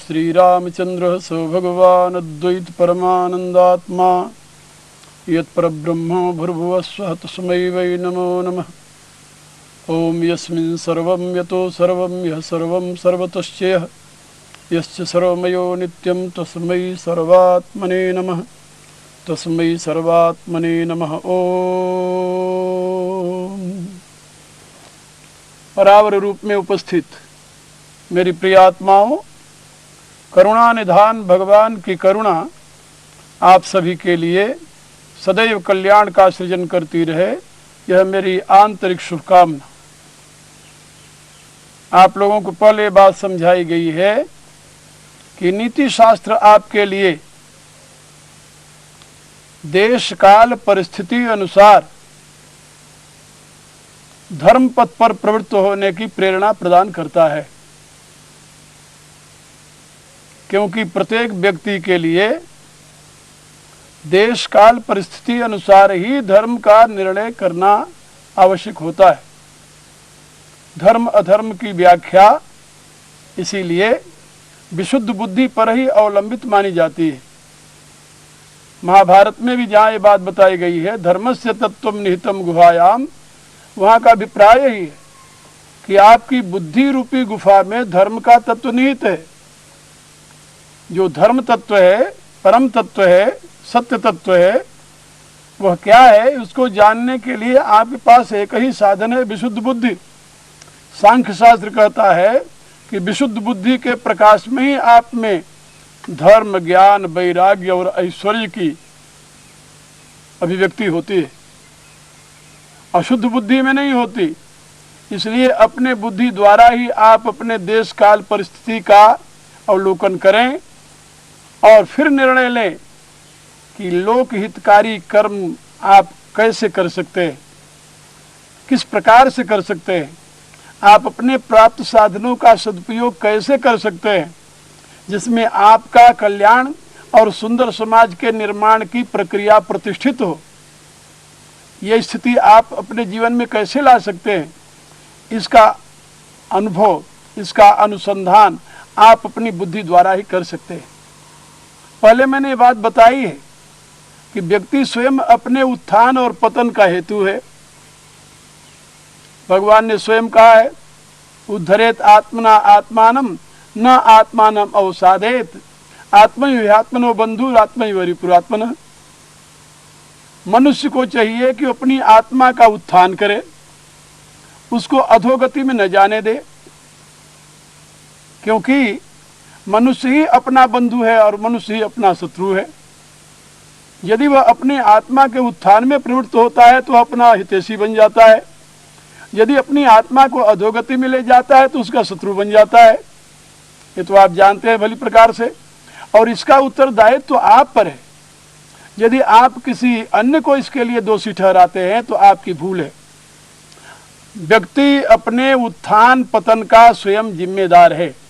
श्रीरामचंद्र सो भगवान अद्वैत परमानंदात्मा यत्परब्रह्म भूर्भुवस्वः तस्मै वै नमो नमः। ओम यस्मिन् सर्वं यतो सर्वं यः सर्वं सर्वतश्चयः यस्य सर्वमयो नित्यं तस्मै सर्वात्मने नमः। तस्मै सर्वात्मने नमः। ओम। परावर रूप में उपस्थित मेरी प्रिय आत्माओं, करुणा निधान भगवान की करुणा आप सभी के लिए सदैव कल्याण का सृजन करती रहे, यह मेरी आंतरिक शुभकामना। आप लोगों को पहले बात समझाई गई है कि नीति शास्त्र आपके लिए देश काल परिस्थिति अनुसार धर्म पथ पर प्रवृत्त होने की प्रेरणा प्रदान करता है, क्योंकि प्रत्येक व्यक्ति के लिए देश काल परिस्थिति अनुसार ही धर्म का निर्णय करना आवश्यक होता है। धर्म अधर्म की व्याख्या इसीलिए विशुद्ध बुद्धि पर ही अवलंबित मानी जाती है। महाभारत में भी जहाँ ये बात बताई गई है, धर्मस्य तत्त्वं निहितम गुहायाम, वहाँ का अभिप्राय ही है कि आपकी बुद्धि रूपी गुफा में धर्म का तत्व निहित है। जो धर्म तत्व है, परम तत्व है, सत्य तत्व है, वह क्या है, उसको जानने के लिए आपके पास एक ही साधन है, विशुद्ध बुद्धि। सांख्य शास्त्र कहता है कि विशुद्ध बुद्धि के प्रकाश में ही आप में धर्म, ज्ञान, वैराग्य और ऐश्वर्य की अभिव्यक्ति होती है, अशुद्ध बुद्धि में नहीं होती। इसलिए अपने बुद्धि द्वारा ही आप अपने देश काल परिस्थिति का अवलोकन करें और फिर निर्णय लें कि लोक हितकारी कर्म आप कैसे कर सकते हैं, किस प्रकार से कर सकते हैं, आप अपने प्राप्त साधनों का सदुपयोग कैसे कर सकते हैं, जिसमें आपका कल्याण और सुंदर समाज के निर्माण की प्रक्रिया प्रतिष्ठित हो। ये स्थिति आप अपने जीवन में कैसे ला सकते हैं, इसका अनुभव, इसका अनुसंधान आप अपनी बुद्धि द्वारा ही कर सकते हैं। पहले मैंने ये बात बताई है कि व्यक्ति स्वयं अपने उत्थान और पतन का हेतु है। भगवान ने स्वयं कहा है, उद्धरेत आत्मना आत्मानम न आत्मानम अवसादेत, आत्मनो बंधु आत्मैव रिपुरात्मनः। मनुष्य को चाहिए कि अपनी आत्मा का उत्थान करे, उसको अधोगति में न जाने दे, क्योंकि मनुष्य ही अपना बंधु है और मनुष्य ही अपना शत्रु है। यदि वह अपने आत्मा के उत्थान में प्रवृत्त होता है तो अपना हितैषी बन जाता है, यदि अपनी आत्मा को अधोगति में ले जाता है तो उसका शत्रु बन जाता है। ये तो आप जानते हैं भली प्रकार से, और इसका उत्तरदायित्व तो आप पर है। यदि आप किसी अन्य को इसके लिए दोषी ठहराते हैं तो आपकी भूल है। व्यक्ति अपने उत्थान पतन का स्वयं जिम्मेदार है,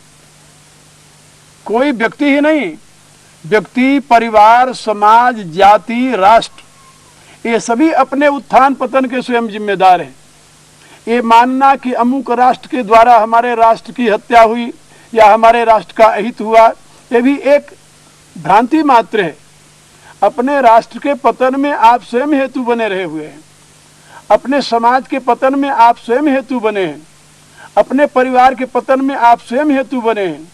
कोई व्यक्ति ही नहीं। व्यक्ति, परिवार, समाज, जाति, राष्ट्र, ये सभी अपने उत्थान पतन के स्वयं जिम्मेदार हैं। ये मानना कि अमुक राष्ट्र के द्वारा हमारे राष्ट्र की हत्या हुई या हमारे राष्ट्र का अहित हुआ, ये भी एक भ्रांति मात्र है। अपने राष्ट्र के पतन में आप स्वयं हेतु बने रहे हुए हैं, अपने समाज के पतन में आप स्वयं हेतु बने हैं, अपने परिवार के पतन में आप स्वयं हेतु बने हैं,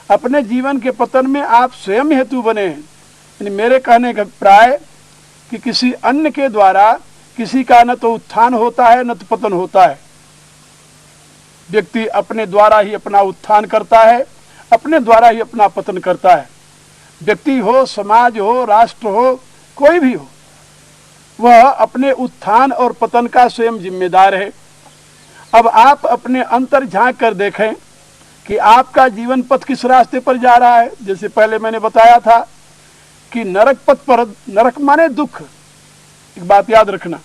अपने जीवन के पतन में आप स्वयं हेतु बने हैं। यानी मेरे कहने का अभिप्राय कि किसी अन्य के द्वारा किसी का न तो उत्थान होता है न तो पतन होता है। व्यक्ति अपने द्वारा ही अपना उत्थान करता है, अपने द्वारा ही अपना पतन करता है। व्यक्ति हो, समाज हो, राष्ट्र हो, कोई भी हो, वह अपने उत्थान और पतन का स्वयं जिम्मेदार है। अब आप अपने अंतर झांक कर देखें कि आपका जीवन पथ किस रास्ते पर जा रहा है। जैसे पहले मैंने बताया था कि नरक पथ पर, नरक माने दुख। एक बात याद रखना,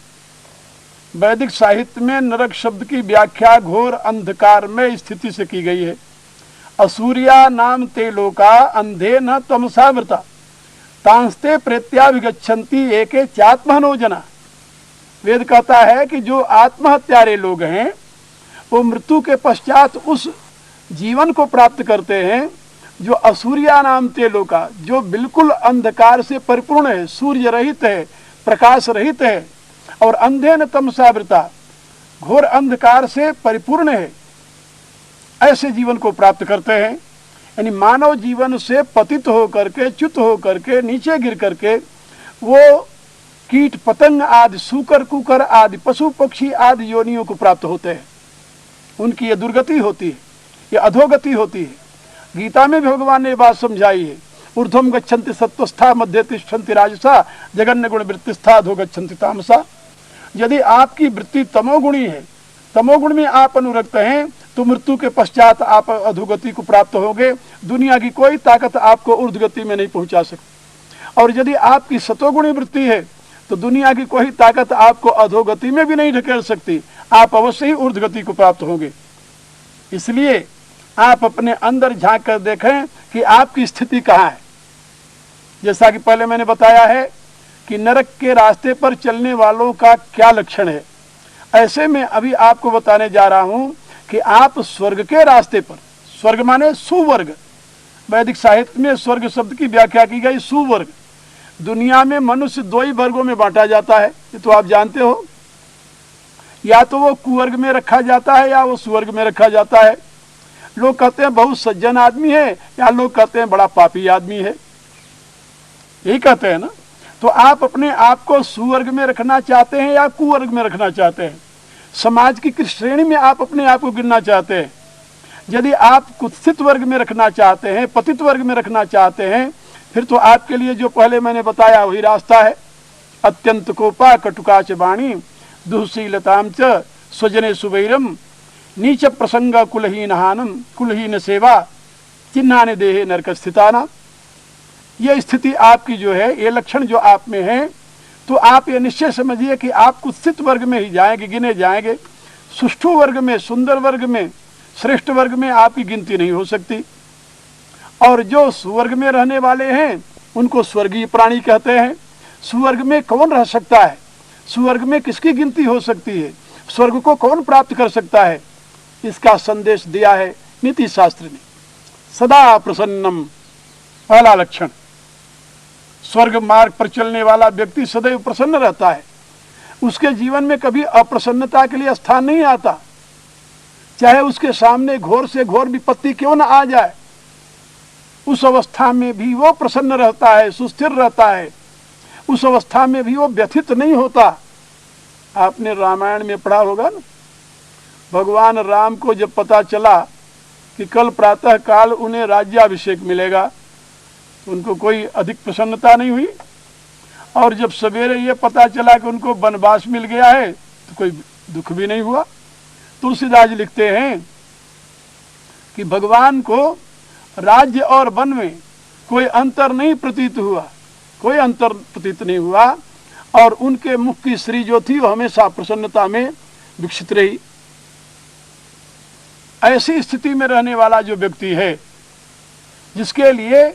वैदिक साहित्य में नरक शब्द की व्याख्या घोर अंधकार में स्थिति से की गई है। असूर्या नाम ते लोका अंधे न तमसावृता तांस्ते प्रेत्याभिगच्छन्ति एके चात्महनो जना। वेद कहता है कि जो आत्महत्यारे लोग हैं वो मृत्यु के पश्चात उस जीवन को प्राप्त करते हैं जो असूर्या नाम तेलोका, जो बिल्कुल अंधकार से परिपूर्ण है, सूर्य रहित है, प्रकाश रहित है, और अंधे न तमसावृता, घोर अंधकार से परिपूर्ण है, ऐसे जीवन को प्राप्त करते हैं। यानी मानव जीवन से पतित होकर के, च्युत होकर के, नीचे गिर करके वो कीट पतंग आदि, सूकर कुकर आदि, पशु पक्षी आदि योनियों को प्राप्त होते हैं। उनकी ये दुर्गति होती है, ये अधोगति होती है। गीता में भी भगवान ने ये बात समझाई है, ऊर्ध्वम गच्छन्ति सत्वस्था मध्य तिष्ठन्ति राजसा जगन्य गुण वृत्तिस्था अधो गच्छन्ति तामसा। यदि आपकी वृत्ति तमोगुणी है, तमोगुण में आप अनुरक्त हैं, तो मृत्यु के पश्चात आप अधोगति को प्राप्त होंगे। दुनिया की कोई ताकत आपको ऊर्ध्वगति में नहीं पहुंचा सकती। और यदि आपकी सतोगुणी वृत्ति है तो दुनिया की कोई ताकत आपको अधोगति में भी नहीं ढकेल सकती, आप अवश्य ही ऊर्ध्वगति को प्राप्त होंगे। इसलिए आप अपने अंदर झांक कर देखें कि आपकी स्थिति कहाँ है। जैसा कि पहले मैंने बताया है कि नरक के रास्ते पर चलने वालों का क्या लक्षण है, ऐसे में अभी आपको बताने जा रहा हूं कि आप स्वर्ग के रास्ते पर, स्वर्ग माने सुवर्ग, वैदिक साहित्य में स्वर्ग शब्द की व्याख्या की गई सुवर्ग। दुनिया में मनुष्य दो ही वर्गों में बांटा जाता है, ये तो आप जानते हो, या तो वो कुवर्ग में रखा जाता है या वो सुवर्ग में रखा जाता है। लोग कहते हैं बहुत सज्जन आदमी है, या लोग कहते हैं बड़ा पापी आदमी है, यही कहते हैं ना। तो आप अपने आप को सुवर्ग में रखना चाहते हैं या कुवर्ग में रखना चाहते हैं? समाज की किस श्रेणी में आप अपने आप को गिनना चाहते हैं? यदि आप कुत्सित वर्ग में रखना चाहते हैं, पतित वर्ग में रखना चाहते हैं, फिर तो आपके लिए जो पहले मैंने बताया वही रास्ता है। अत्यंत कोपा कटुकाच वाणी दुःशीलताम च स्वजने सुवैरम नीच प्रसंग कुलहीन हानम कुलहीन सेवा चिन्हाने देहे नरक स्थिताना। ये स्थिति आपकी जो है, ये लक्षण जो आप में है, तो आप ये निश्चय समझिए कि आप कुत्सित वर्ग में ही जाएंगे, गिने जाएंगे। सुष्ठु वर्ग में, सुंदर वर्ग में, श्रेष्ठ वर्ग में आपकी गिनती नहीं हो सकती। और जो सुवर्ग में रहने वाले हैं उनको स्वर्गीय प्राणी कहते हैं। सुवर्ग में कौन रह सकता है? सुवर्ग में किसकी गिनती हो सकती है? स्वर्ग को कौन प्राप्त कर सकता है? इसका संदेश दिया है नीति शास्त्र ने। सदा प्रसन्नम, पहला लक्षण। स्वर्ग मार्ग पर चलने वाला व्यक्ति सदैव प्रसन्न रहता है। उसके जीवन में कभी अप्रसन्नता के लिए स्थान नहीं आता, चाहे उसके सामने घोर से घोर विपत्ति क्यों न आ जाए, उस अवस्था में भी वो प्रसन्न रहता है, सुस्थिर रहता है। उस अवस्था में भी वो व्यथित नहीं होता। आपने रामायण में पढ़ा होगा ना, भगवान राम को जब पता चला कि कल प्रातः काल उन्हें राज्याभिषेक मिलेगा, उनको कोई अधिक प्रसन्नता नहीं हुई। और जब सवेरे ये पता चला कि उनको वनवास मिल गया है तो कोई दुख भी नहीं हुआ। तुलसीदास लिखते हैं कि भगवान को राज्य और वन में कोई अंतर नहीं प्रतीत हुआ, कोई अंतर प्रतीत नहीं हुआ, और उनके मुख की श्री जो थी वो हमेशा प्रसन्नता में विकसित रही। ऐसी स्थिति में रहने वाला जो व्यक्ति है, जिसके लिए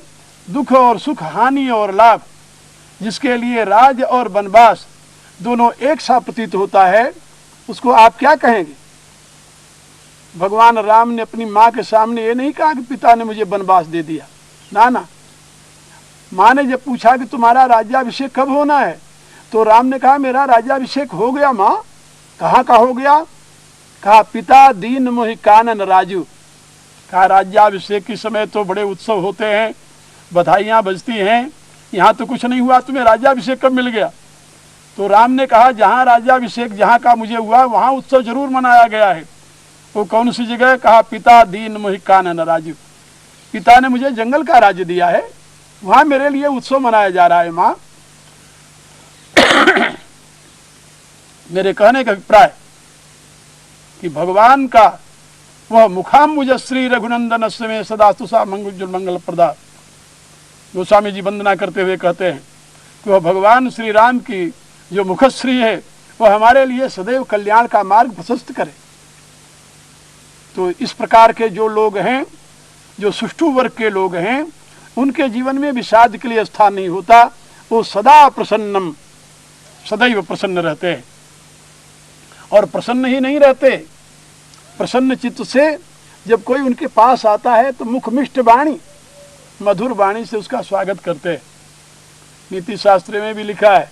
दुख और सुख, हानि और लाभ, जिसके लिए राज और वनवास दोनों एक सा प्रतीत होता है, उसको आप क्या कहेंगे? भगवान राम ने अपनी माँ के सामने ये नहीं कहा कि पिता ने मुझे वनवास दे दिया, ना ना। माँ ने जब पूछा कि तुम्हारा राज्याभिषेक कब होना है, तो राम ने कहा मेरा राज्याभिषेक हो गया माँ। कहाँ का हो गया? कहा पिता दीन मोहि कानन राजू। कहा राज्याभिषेक के समय तो बड़े उत्सव होते हैं, बधाइयाँ बजती हैं, यहाँ तो कुछ नहीं हुआ, तुम्हें राज्याभिषेक कब मिल गया? तो राम ने कहा जहाँ राज्याभिषेक जहाँ का मुझे हुआ वहाँ उत्सव जरूर मनाया गया है। वो कौन सी जगह? कहा पिता दीन मोहि कानन राजू। पिता ने मुझे जंगल का राज्य दिया है, वहाँ मेरे लिए उत्सव मनाया जा रहा है माँ। मेरे कहने का अभिप्राय कि भगवान का वह मुखाम्बुज श्री रघुनंदन में सदा तुषा मंगुज्जल मंगल प्रदा। गोस्वामी जी वंदना करते हुए कहते हैं कि वह भगवान श्री राम की जो मुखश्री है वह हमारे लिए सदैव कल्याण का मार्ग प्रशस्त करे। तो इस प्रकार के जो लोग हैं, जो सुष्ठु वर्ग के लोग हैं, उनके जीवन में विषाद के लिए स्थान नहीं होता। वो सदा प्रसन्नम, सदैव प्रसन्न रहते हैं। और प्रसन्न ही नहीं रहते, प्रसन्न चित्त से जब कोई उनके पास आता है तो मुखमिष्ट वाणी, मधुर वाणी से उसका स्वागत करते हैं। नीति शास्त्र में भी लिखा है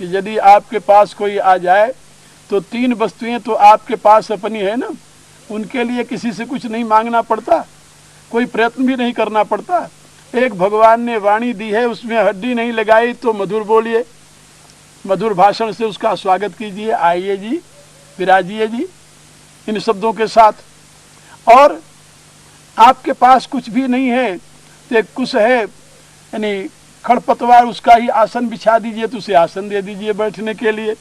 कि यदि आपके पास कोई आ जाए तो 3 वस्तुएं तो आपके पास अपनी है ना, उनके लिए किसी से कुछ नहीं मांगना पड़ता, कोई प्रयत्न भी नहीं करना पड़ता। एक भगवान ने वाणी दी है, उसमें हड्डी नहीं लगाई, तो मधुर बोलिए, मधुर भाषण से उसका स्वागत कीजिए, आइए जी, विराजिए जी, इन शब्दों के साथ। और आपके पास कुछ भी नहीं है तो एक कुश है, यानी खड़पतवार, उसका ही आसन बिछा दीजिए, तो उसे आसन दे दीजिए बैठने के लिए।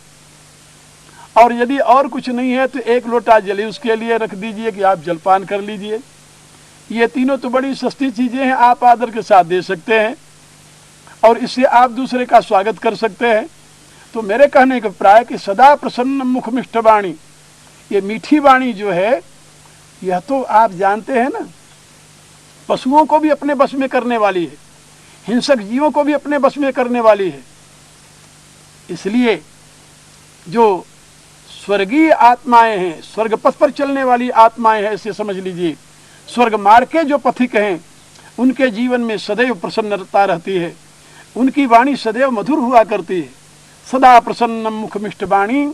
और यदि और कुछ नहीं है तो 1 लोटा जल उसके लिए रख दीजिए कि आप जलपान कर लीजिए। ये तीनों तो बड़ी सस्ती चीजें हैं, आप आदर के साथ दे सकते हैं और इससे आप दूसरे का स्वागत कर सकते हैं। तो मेरे कहने का प्राय कि सदा प्रसन्न मुखमिष्ट वाणी, ये मीठी वाणी जो है, यह तो आप जानते हैं ना, पशुओं को भी अपने बस में करने वाली है, हिंसक जीवों को भी अपने बस में करने वाली है। इसलिए जो स्वर्गीय आत्माएं हैं, स्वर्ग पथ पर चलने वाली आत्माएं हैं, इसे समझ लीजिए, स्वर्ग मार्ग के जो पथिक हैं, उनके जीवन में सदैव प्रसन्नता रहती है, उनकी वाणी सदैव मधुर हुआ करती है। सदा प्रसन्न मुखमिष्ट वाणी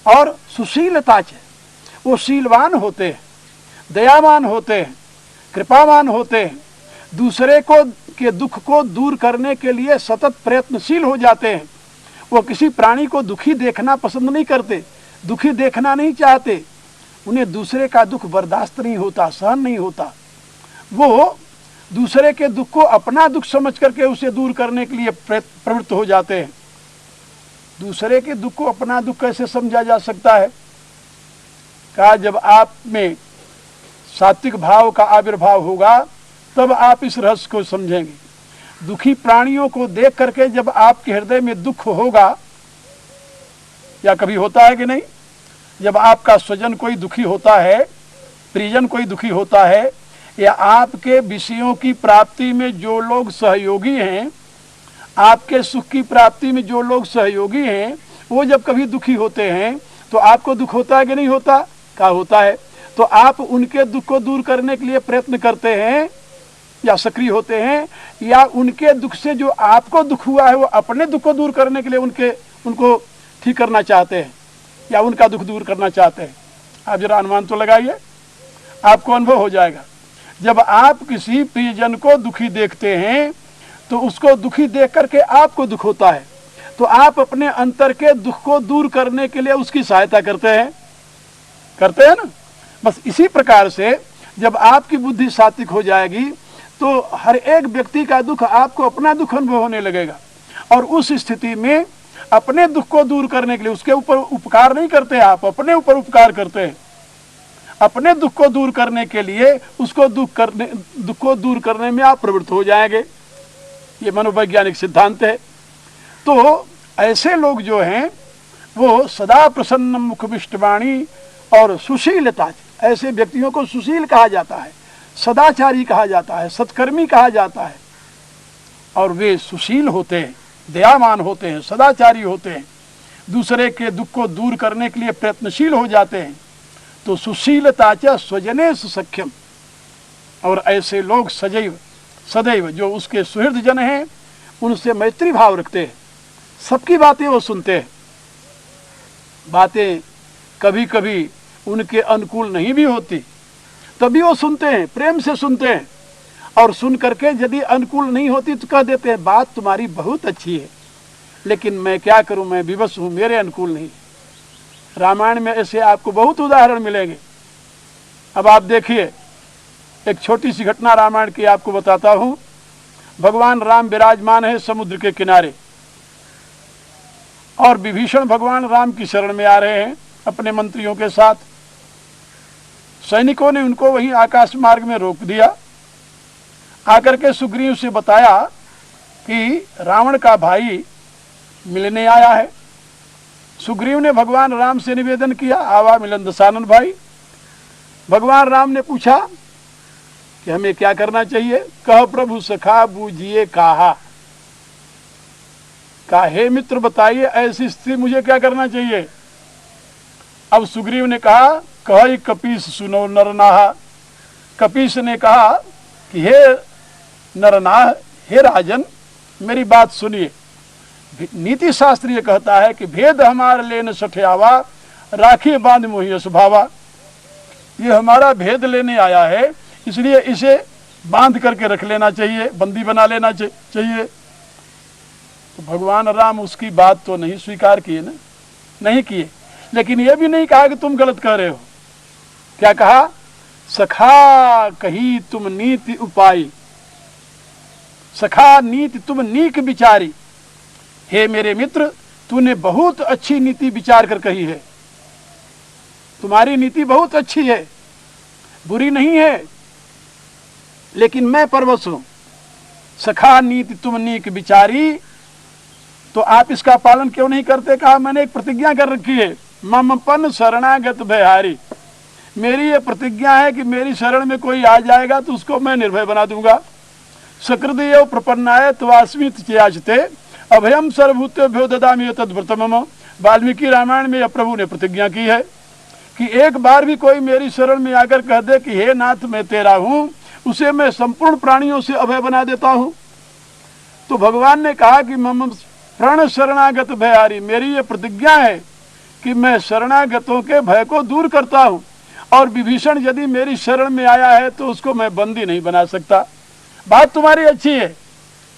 और सुशीलता है, वो शीलवान होते हैं, दयावान होते हैं, कृपावान होते हैं, दूसरे को के दुख को दूर करने के लिए सतत प्रयत्नशील हो जाते हैं। वो किसी प्राणी को दुखी देखना पसंद नहीं करते, दुखी देखना नहीं चाहते, उन्हें दूसरे का दुख बर्दाश्त नहीं होता, सहन नहीं होता। वो दूसरे के दुख को अपना दुख समझ करके उसे दूर करने के लिए प्रवृत्त हो जाते हैं। दूसरे के दुख को अपना दुख कैसे समझा जा सकता है? कहा जब आप में सात्विक भाव का आविर्भाव होगा तब आप इस रहस्य को समझेंगे। दुखी प्राणियों को देख करके जब आपके हृदय में दुख होगा, या कभी होता है कि नहीं, जब आपका स्वजन कोई दुखी होता है, परिजन कोई दुखी होता है, या आपके विषयों की प्राप्ति में जो लोग सहयोगी हैं, आपके सुख की प्राप्ति में जो लोग सहयोगी हैं, वो जब कभी दुखी होते हैं तो आपको दुख होता है कि नहीं होता? क्या होता है। तो आप उनके दुख को दूर करने के लिए प्रयत्न करते हैं या सक्रिय होते हैं, या उनके दुख से जो आपको दुख हुआ है वो अपने दुख को दूर करने के लिए उनको ठीक करना चाहते हैं या उनका दुख दूर करना चाहते हैं? आप जरा अनुमान तो लगाइए, आपको अनुभव हो जाएगा। जब आप किसी प्रियजन को दुखी देखते हैं तो उसको दुखी देख करके आपको दुख होता है, तो आप अपने अंतर के दुख को दूर करने के लिए उसकी सहायता करते हैं ना। बस इसी प्रकार से जब आपकी बुद्धि सात्विक हो जाएगी तो हर एक व्यक्ति का दुख आपको अपना दुख अनुभव होने लगेगा, और उस स्थिति में अपने दुख को दूर करने के लिए उसके ऊपर उपकार नहीं करते, आप अपने ऊपर उपकार करते हैं। अपने दुख को दूर करने के लिए उसको दुख को दूर करने में आप प्रवृत्त हो जाएंगे। ये मनोवैज्ञानिक सिद्धांत है। तो ऐसे लोग जो हैं वो सदा प्रसन्न मुखमिष्ट वाणी और सुशीलता, ऐसे व्यक्तियों को सुशील कहा जाता है, सदाचारी कहा जाता है, सत्कर्मी कहा जाता है। और वे सुशील होते हैं, दयावान होते हैं, सदाचारी होते हैं, दूसरे के दुख को दूर करने के लिए प्रयत्नशील हो जाते हैं। तो सुशीलता च स्वजनेषु सख्यम, और ऐसे लोग सदैव जो उसके सुहृद जन हैं उनसे मैत्री भाव रखते हैं, सबकी बातें वो सुनते हैं। बातें कभी कभी उनके अनुकूल नहीं भी होती, तभी वो सुनते हैं, प्रेम से सुनते हैं, और सुन करके यदि अनुकूल नहीं होती तो कह देते हैं बात तुम्हारी बहुत अच्छी है, लेकिन मैं क्या करूं, मैं विवश हूं, मेरे अनुकूल नहीं। रामायण में ऐसे आपको बहुत उदाहरण मिलेंगे। अब आप देखिए, एक छोटी सी घटना रामायण की आपको बताता हूं। भगवान राम विराजमान है समुद्र के किनारे, और विभीषण भगवान राम की शरण में आ रहे हैं अपने मंत्रियों के साथ। सैनिकों ने उनको वहीं आकाश मार्ग में रोक दिया, आकर के सुग्रीव से बताया कि रावण का भाई मिलने आया है। सुग्रीव ने भगवान राम से निवेदन किया, आवा मिलन दशानन भाई। भगवान राम ने पूछा कि हमें क्या करना चाहिए? कह प्रभु सखा बूझिए कहा, हे मित्र बताइए ऐसी स्थिति मुझे क्या करना चाहिए? अब सुग्रीव ने कहा, कह कपीस सुनो नरनाहा। कपीस ने कहा कि हे नरनाह, हे राजन मेरी बात सुनिए। नीति शास्त्र ये कहता है कि भेद हमारे लेने सठियावा, राखिए बांध मोहिय स्वभावा। ये हमारा भेद लेने आया है, इसलिए इसे बांध करके रख लेना चाहिए, बंदी बना लेना चाहिए। तो भगवान राम उसकी बात तो नहीं स्वीकार किए ना, नहीं किए, लेकिन ये भी नहीं कहा कि तुम गलत कह रहे हो। क्या कहा? सखा कही तुम नीति उपाई, सखा नीति तुम नीक विचारी। हे मेरे मित्र, तूने बहुत अच्छी नीति विचार कर कही है, तुम्हारी नीति बहुत अच्छी है, बुरी नहीं है, लेकिन मैं परवश हूं। सखा नीति तुम नीक विचारी, तो आप इसका पालन क्यों नहीं करते? कहा मैंने एक प्रतिज्ञा कर रखी है, ममपन शरणागत भयहारी। मेरी ये प्रतिज्ञा है कि मेरी शरण में कोई आ जाएगा तो उसको मैं निर्भय बना दूंगा। सकृदय प्रपन्नाय त्वास्मित चयाचते अभयम सर्वभूतेभ्यो ददामि तद्व्रतमम। वाल्मीकि रामायण में प्रभु ने प्रतिज्ञा की है कि एक बार भी कोई मेरी शरण में आकर कह दे कि हे नाथ मैं तेरा हूं, उसे मैं संपूर्ण प्राणियों से अभय बना देता हूं। तो भगवान ने कहा कि मम प्रण शरणागत भयहारी, मेरी ये प्रतिज्ञा है कि मैं शरणागतों के भय को दूर करता हूं, और विभीषण यदि मेरी शरण में आया है तो उसको मैं बंदी नहीं बना सकता। बात तुम्हारी अच्छी है,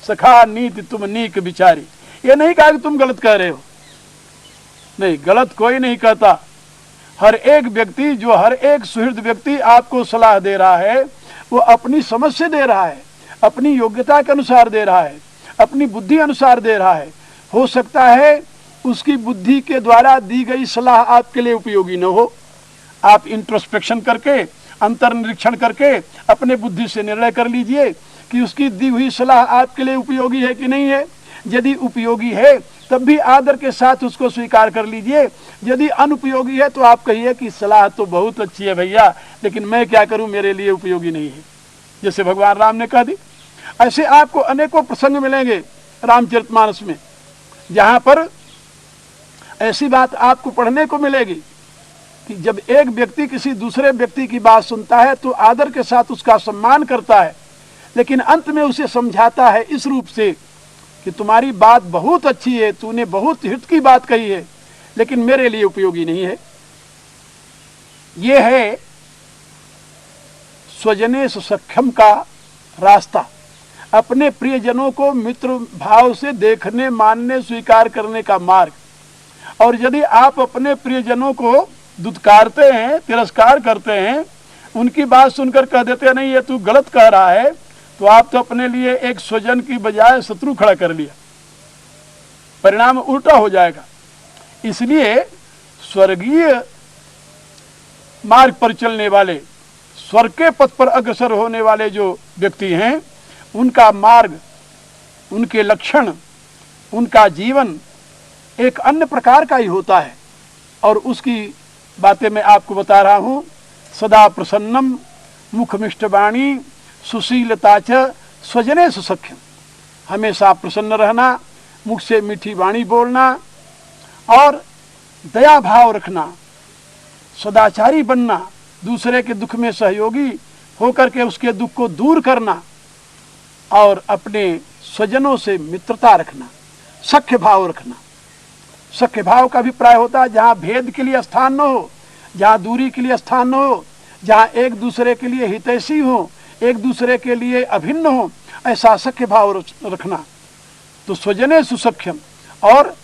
सखा नीति तुम नीक विचारी। ये नहीं कहा कि तुम गलत कह रहे हो, नहीं, गलत कोई नहीं कहता। हर एक व्यक्ति, जो हर एक सुहृद व्यक्ति आपको सलाह दे रहा है, वो अपनी समझ से दे रहा है, अपनी योग्यता के अनुसार दे रहा है, अपनी बुद्धि अनुसार दे रहा है। हो सकता है उसकी बुद्धि के द्वारा दी गई सलाह आपके लिए उपयोगी न हो। आप इंट्रोस्पेक्शन करके, अंतर्निरीक्षण करके अपने बुद्धि से निर्णय कर लीजिए कि उसकी दी हुई सलाह आपके लिए उपयोगी है कि नहीं है। यदि उपयोगी है तब भी आदर के साथ उसको स्वीकार कर लीजिए। यदि अनुपयोगी है तो आप कहिए कि सलाह तो बहुत अच्छी है भैया, लेकिन मैं क्या करूं, मेरे लिए उपयोगी नहीं है, जैसे भगवान राम ने कह दी। ऐसे आपको अनेकों प्रसंग मिलेंगे रामचरितमानस में, जहां पर ऐसी बात आपको पढ़ने को मिलेगी कि जब एक व्यक्ति किसी दूसरे व्यक्ति की बात सुनता है तो आदर के साथ उसका सम्मान करता है, लेकिन अंत में उसे समझाता है इस रूप से कि तुम्हारी बात बहुत अच्छी है, तूने बहुत हित की बात कही है, लेकिन मेरे लिए उपयोगी नहीं है। यह है स्वजनेश सख्यम का रास्ता, अपने प्रियजनों को मित्र भाव से देखने, मानने, स्वीकार करने का मार्ग। और यदि आप अपने प्रियजनों को दुत्कारते हैं, तिरस्कार करते हैं, उनकी बात सुनकर कह देते हैं नहीं ये तू गलत कह रहा है, तो आप तो अपने लिए एक स्वजन की बजाय शत्रु खड़ा कर लिया, परिणाम उल्टा हो जाएगा। इसलिए स्वर्गीय मार्ग पर चलने वाले, स्वर्ग के पथ पर अग्रसर होने वाले जो व्यक्ति हैं, उनका मार्ग, उनके लक्षण, उनका जीवन एक अन्य प्रकार का ही होता है। और उसकी बातें मैं आपको बता रहा हूं। सदा प्रसन्नम मुखमिष्टवाणी सुशीलता च स्वजने सुसख्यम, हमेशा प्रसन्न रहना, मुख से मीठी वाणी बोलना और दया भाव रखना, सदाचारी बनना, दूसरे के दुख में सहयोगी होकर के उसके दुख को दूर करना और अपने स्वजनों से मित्रता रखना, सख्य भाव रखना। सख्य भाव का अभिप्राय होता है जहाँ भेद के लिए स्थान न हो, जहाँ दूरी के लिए स्थान न हो, जहाँ एक दूसरे के लिए हितैषी हो, एक दूसरे के लिए अभिन्न हो, ऐसा सख्य भाव रखना। तो स्वजने सुसख्यम। और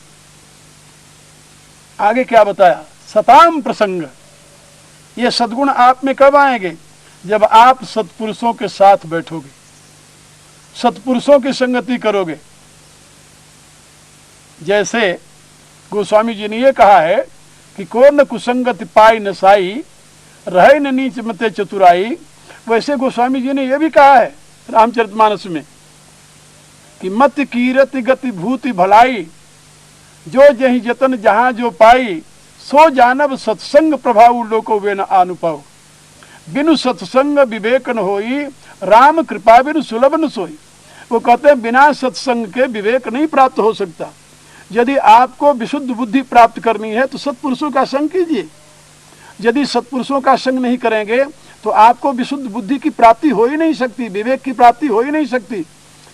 आगे क्या बताया? सताम प्रसंग। ये सद्गुण आप में कब आएंगे? जब आप सत्पुरुषों के साथ बैठोगे, सत्पुरुषों की संगति करोगे। जैसे गोस्वामी जी ने यह कहा है कि को न कुसंगति पाई न साई, रहे न नीच मते चतुराई, वैसे गोस्वामी जी ने यह भी कहा है रामचरितमानस में कि मत कीरति गति भूति भलाई, जो जहि जतन जहां जो पाई, सो जानब सत्संग प्रभाव लोको वे न आनुपाव, बिनु सत्संग विवेक न होई, राम कृपा बिनु सुलभ न सोई। वो कहते हैं बिना सत्संग के विवेक नहीं प्राप्त हो सकता। यदि आपको विशुद्ध बुद्धि प्राप्त करनी है तो सत्पुरुषों का संग कीजिए। यदि सत्पुरुषों का संग नहीं करेंगे तो तो आपको विशुद्ध बुद्धि की प्राप्ति हो ही नहीं सकती, विवेक की प्राप्ति हो ही नहीं सकती।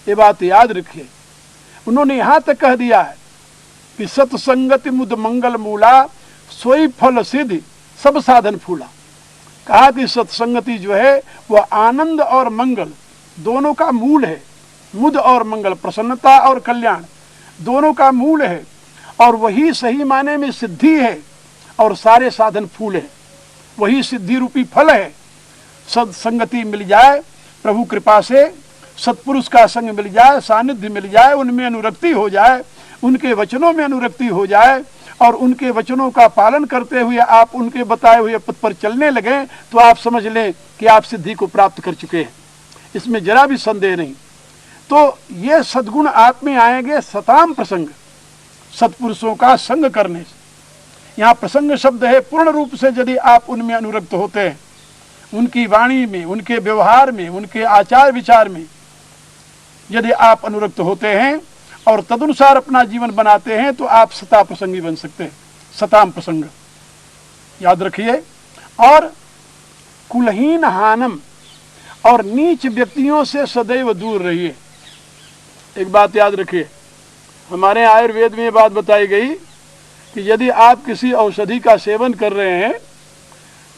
ये बात याद रखिए। उन्होंने यहां तक कह दिया है कि सत्संगति मुद मंगल मूला, सोई फल सिद्धि सब साधन फूला। कहा कि सत्संगति जो है वह आनंद और मंगल दोनों का मूल है। मुद और मंगल, प्रसन्नता और कल्याण दोनों का मूल है, और वही सही माने में सिद्धि है और सारे साधन फूल है। वही सिद्धि रूपी फल है। सत्संगति मिल जाए प्रभु कृपा से, सत्पुरुष का संग मिल जाए, सानिध्य मिल जाए, उनमें अनुरक्ति हो जाए, उनके वचनों में अनुरक्ति हो जाए, और उनके वचनों का पालन करते हुए आप उनके बताए हुए पथ पर चलने लगे, तो आप समझ लें कि आप सिद्धि को प्राप्त कर चुके हैं। इसमें जरा भी संदेह नहीं। तो ये सद्गुण आप में आएंगे सताम प्रसंग, सत्पुरुषों का संग करने से। यहाँ प्रसंग शब्द है, पूर्ण रूप से यदि आप उनमें अनुरक्त होते हैं, उनकी वाणी में, उनके व्यवहार में, उनके आचार विचार में यदि आप अनुरक्त होते हैं और तदनुसार अपना जीवन बनाते हैं, तो आप सता प्रसंगी बन सकते हैं। सताम प्रसंग याद रखिए। और कुलहीन हानम, और नीच व्यक्तियों से सदैव दूर रहिए। एक बात याद रखिए, हमारे आयुर्वेद में ये बात बताई गई कि यदि आप किसी औषधि का सेवन कर रहे हैं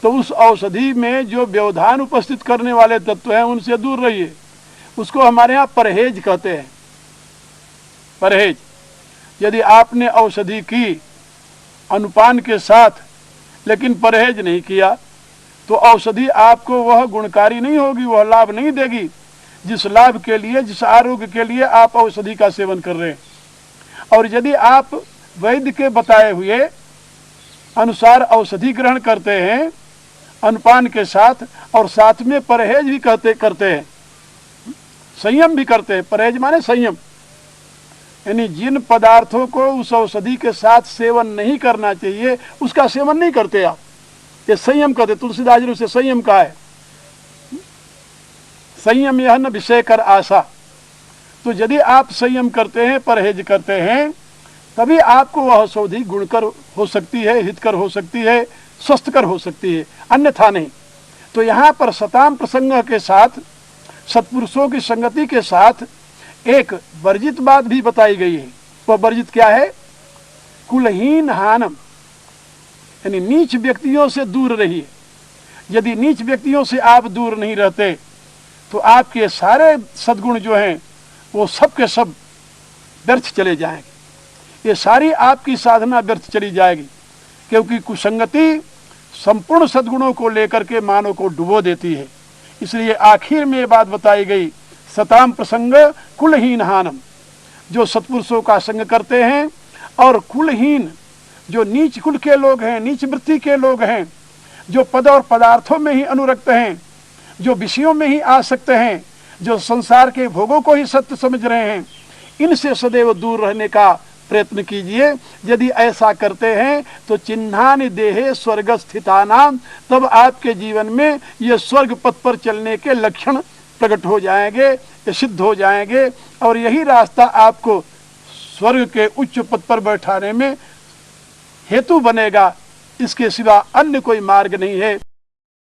तो उस औषधि में जो व्यवधान उपस्थित करने वाले तत्व हैं उनसे दूर रहिए। उसको हमारे यहाँ परहेज कहते हैं। परहेज, यदि आपने औषधि की अनुपान के साथ लेकिन परहेज नहीं किया तो औषधि आपको वह गुणकारी नहीं होगी, वह लाभ नहीं देगी जिस लाभ के लिए, जिस आरोग्य के लिए आप औषधि का सेवन कर रहे हैं। और यदि आप वैद्य के बताए हुए अनुसार औषधि ग्रहण करते हैं अनुपान के साथ, और साथ में परहेज भी करते हैं, संयम भी करते हैं। परहेज माने संयम, यानी जिन पदार्थों को उस औषधि के साथ सेवन नहीं करना चाहिए उसका सेवन नहीं करते आप, ये संयम करते। तुलसीदास जी ने उसे संयम कहा है, संयम यह न विषय कर आशा। तो यदि आप संयम करते हैं, परहेज करते हैं, तभी आपको वह औषधि गुणकर हो सकती है, हितकर हो सकती है, स्वस्थकर हो सकती है, अन्यथा नहीं। तो यहाँ पर सताम प्रसंग के साथ, सत्पुरुषों की संगति के साथ एक वर्जित बात भी बताई गई है। वह वर्जित क्या है? कुलहीन हानम, यानी नीच व्यक्तियों से दूर रहिए। यदि नीच व्यक्तियों से आप दूर नहीं रहते तो आपके सारे सद्गुण जो हैं वो सब के सब व्यर्थ चले जाएंगे। ये सारी आपकी साधना व्यर्थ चली जाएगी, क्योंकि कुसंगति संपूर्ण सद्गुणों को लेकर के मानव को डुबो देती है। इसलिए आखिर में ये बात बताई गई, सताम प्रसंग कुलहीन हानम, जो सत्पुरुषों का संग करते हैं, और कुलहीन जो नीच कुल के लोग हैं, नीच वृत्ति के लोग हैं, जो पद और पदार्थों में ही अनुरक्त हैं, जो विषयों में ही आसक्त हैं, जो संसार के भोगों को ही सत्य समझ रहे हैं, इनसे सदैव दूर रहने का प्रयत्न कीजिए। यदि ऐसा करते हैं तो चिन्हानि देहे स्वर्ग स्थितानाम, तब आपके जीवन में ये स्वर्ग पथ पर चलने के लक्षण प्रकट हो जाएंगे, ये सिद्ध हो जाएंगे, और यही रास्ता आपको स्वर्ग के उच्च पद पर बैठाने में हेतु बनेगा। इसके सिवा अन्य कोई मार्ग नहीं है।